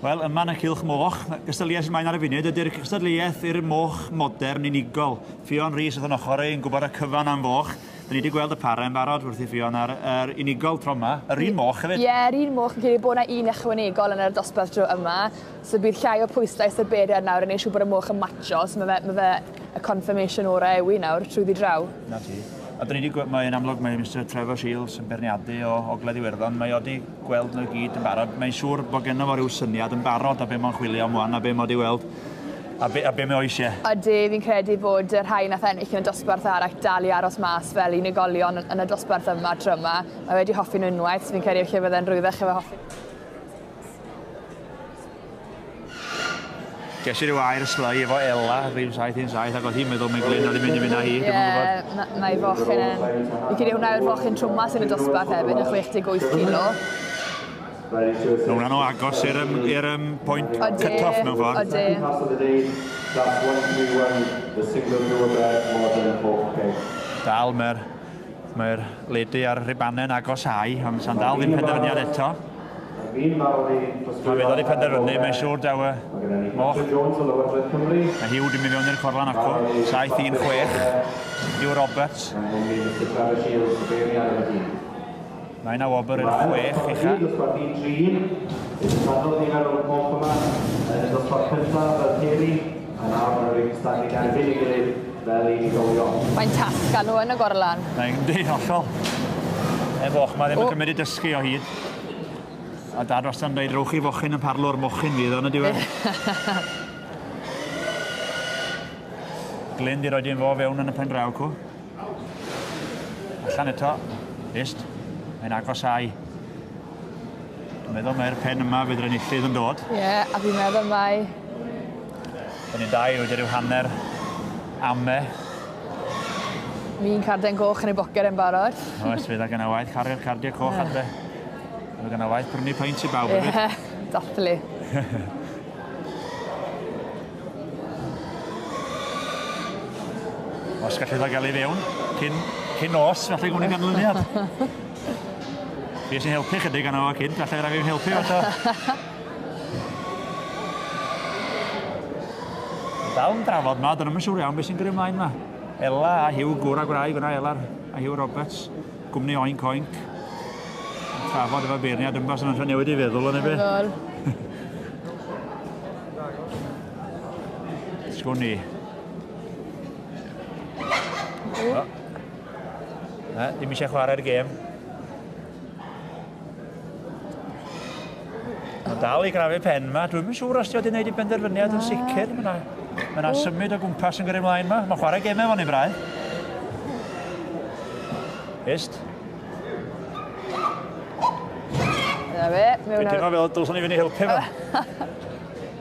Wel, yma yn y cylch moch, gystadleuaeth sy'n mae'n ar y funud, ydy'r gystadleuaeth i'r moch modern unigol. Ffion Rhys oedd yn ochr yn gwybod y cyfan am foch. Da ni wedi gweld y parau yn barod wrth i Ffion ar unigol tro yma. Yr un moch hefyd? Ie, yr un moch. Yn cael ei bod yna un ychwanegol yn yr dosbarth dro yma. So bydd llai o pwyslais y beiriad nawr yn ei siw bod y moch yn matcho. So mae fe y confirmation o'r ewi nawr trwy ddraw. Na ti. A da ni wedi gweld, mae'n amlwg, mae Mr Trevor Shields yn berniadu o Ogledd Iwerddon. Mae wedi gweld nhw gyd yn barod. Mae'n siŵr bod gennym fo ryw syniad yn barod a be mae'n chwilio am wan a be mae wedi weld. A be mae oeisiau. Odi, fi'n credu bod yr rhai nath ennill yn y dosbarth arall dal i aros mas fel unigolion yn y dosbarth yma tro yma. Mae wedi hoffi nhw unwaith, so fi'n credu lle fydde'n rwyddech efo hoffi. Ges i ryw air yslau efo Ella, rhywun 7-7, ac oedd hi'n meddwl mae Glyn oedd hi'n mynd i fynd â hi. Ie, mae fochyn yn... Fi'n credu hwnna yw'r fochyn trwmas yn y dosbarth hefyd, yn 68 kilo. Hwna'n o agos i'r pwynt cut-off mewn ffordd. Odi. Dal mae'r ledu ar ribanen agos hau, ond sa'n dal ddim penderfyniad eto. Mae fe ddod i penderfynu, mae'n siŵr daw y moch. Mae Hugh wedi mynd mewn i'r corlan acw, 7-1-6, Hugh Roberts. Mae yna wobr i'r 6 ucha. Mae'n tasg nhw yn y gorlan. Mae'n di, hollol. Foch, mae ddim yn cymryd i dysgu o hyd. A dad wastad yn dweud, rowch i fochyn yn parlo'r mochyn fydd o'n y diwedd. Glyn di roed i'n fo fewn yn y pen draw cw. Allan eto. Ist. Mae'n agos ai. Dwi'n meddwl mae'r pen yma fydd rhaid illydd yn dod. Ie, a fi'n meddwl mai... Da ni'n dau wedi rhyw hanner ame. Mi'n cardiau coch yn ei bocer yn barod. Oes, fydd ag yna waith cardiau coch adre. Fydd yna waith prynu peint i bawb hefyd. Ie, dathlu. Os gallu dda gael ei fewn, cyn os, falle gwneud ganlyniad. Fi sy'n helpu chydig anna fo cynt, falle rhaid fi'n helpu fato. Dal yn drafod ma, dyn nhw'n siŵr iawn beth sy'n gyrru ymlaen ma. Ella a Hugh gwr a gwraig yna, Ella a Hugh Roberts. Gwmni oink oink. Trafod efo beirniad ymbas yn newid i feddwl yn ebyn. Sgwn ni. Dim eisiau chwarae'r gêm. Mae dal i grafu pen ma. Dwi'n mynd siŵr os ti wedi gwneud i benderfyniad yn sicr. Mae yna symud o gwmpas yn gyrru ymlaen ma. Mae chwarae gemau fo'n i braidd. Ist. Dyna fe. Dwi'n teimlo fel dylswn i fynd i helpu fo.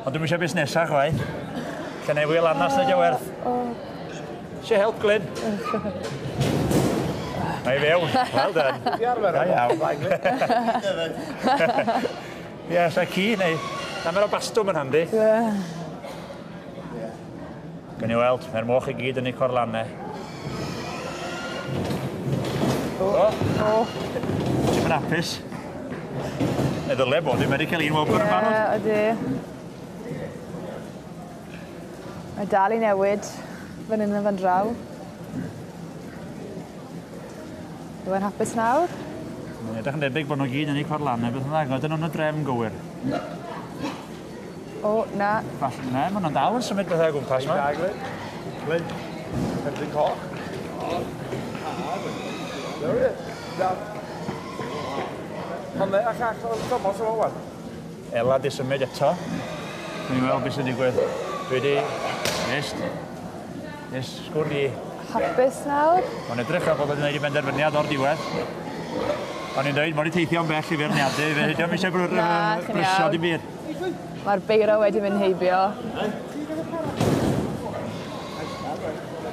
Ond dwi'n eisiau busnesau chwaith. Lle neu wyl annas na werth. Eisiau help Glyn. Mae i fewn. Well done. Da iawn. Ie, sa'i ci neu... Namer o bastwm yn handi. Gan i weld, mae'r moch i gyd yn ei corlannau. Ti'n mynd apus? Neu ddyle bod, dwi'n meddwl cael un wobr yn barod. Ydy. Mae dal i newid fan hyn yn fan draw. Dwi'n hapus nawr? Mae'n edrych yn debyg bod nhw gyd yn ei corlannau, beth yn dda, ydyn nhw'n y drefn gywir. O, na. Ne, maen nhw'n dal yn symud bethau o gwmpas ma. Glyn, pemdyn coch. Hanne a chach o'r Thomas o wan. Ella di symud eto. Dwi'n meddwl beth sy'n digwydd. Dwi wedi... Sgwr i. Hapus nawr? Mae'n edrych fel bod wedi gwneud i benderfyniad o'r diwedd. O'n i'n dweud, mae'n i teithio'n bell i feirniadu. Fe ddim eisiau brysio dim byd. Mae'r beiro wedi mynd heibio.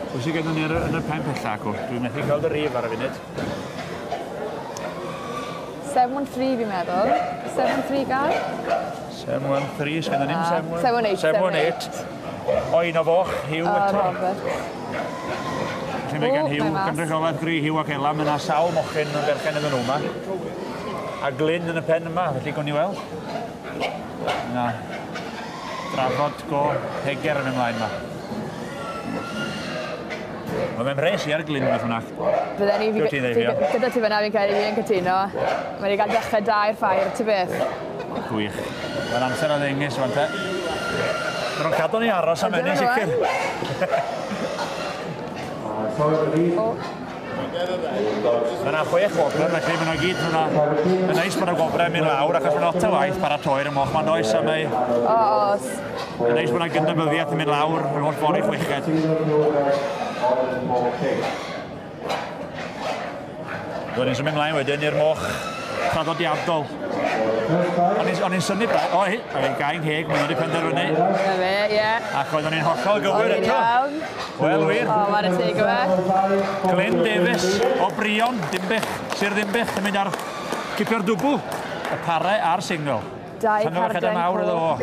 Pwy sy'n gyda ni yn y pen pella acw? Dwi'n methu gweld y rif ar y funud. 7-1-3 fi'n meddwl. 7-1-3 gael? 7-1-3, sgynda ni'n 7-1-8. 7-1-8. O un o foch, Hugh eto. Robert. Felly mae gen Hugh gynrychiolaeth gri, Hugh ac Ella. Mae yna sawl mochyn yn berchen iddyn nhw yma. A Glyn yn y pen yma, felly gwni weld. Na, drafod go heger yn ymlaen yma. Mae'n res i ar Glyn beth hwnna. Bydden ni... Be ti'n ddeud, Fio? Gyda ti fyna fi'n cael ei fi'n cytuno. Mae'n ei gael dechrau da i'r ffair, ti beth? Gwych. Mae'n amser o ddengis fan te. Mae nhw'n cadw ni aros am enni'n sicr. Mae yna 6 wobre, felly mae nhw gyd hwnna. Mae'n neis bod y wobre yn mynd lawr achos mae'n lot o waith paratoi'r moch ma'n oes a mae... Os. Mae'n neis bod yna gydnabyddiaeth yn mynd lawr yn holl ffordd i chweched. Dwi'n symud ymlaen wedyn i'r moch traddodiadol. O'n i'n synnu braidd, o hi, a fi'n gael heg, mae'n wedi penderfynu. Na fe, ie. Ac oeddwn ni'n hollol gywir eto. Wel, wir. O, mae'n y teg o fe. Glenn Davies o Brion, Dimbych, Sir Dimbych, yn mynd ar cipio'r dwbl. Y pare a'r single. Dau carden mawr iddo fo.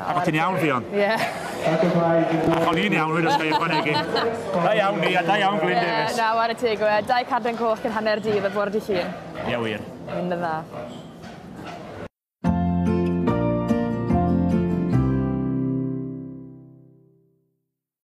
Ac o ti'n iawn, Fion? Ie. Ac o'n i'n iawn, wedi ysgrifennu ychwanegu. Da iawn ni, a da iawn Glenn Davies. Na, mae'n y teg o fe. 2 carden coch yn hanner dydd y bwrdd i llun. Ie, wir. Mynd yn dda.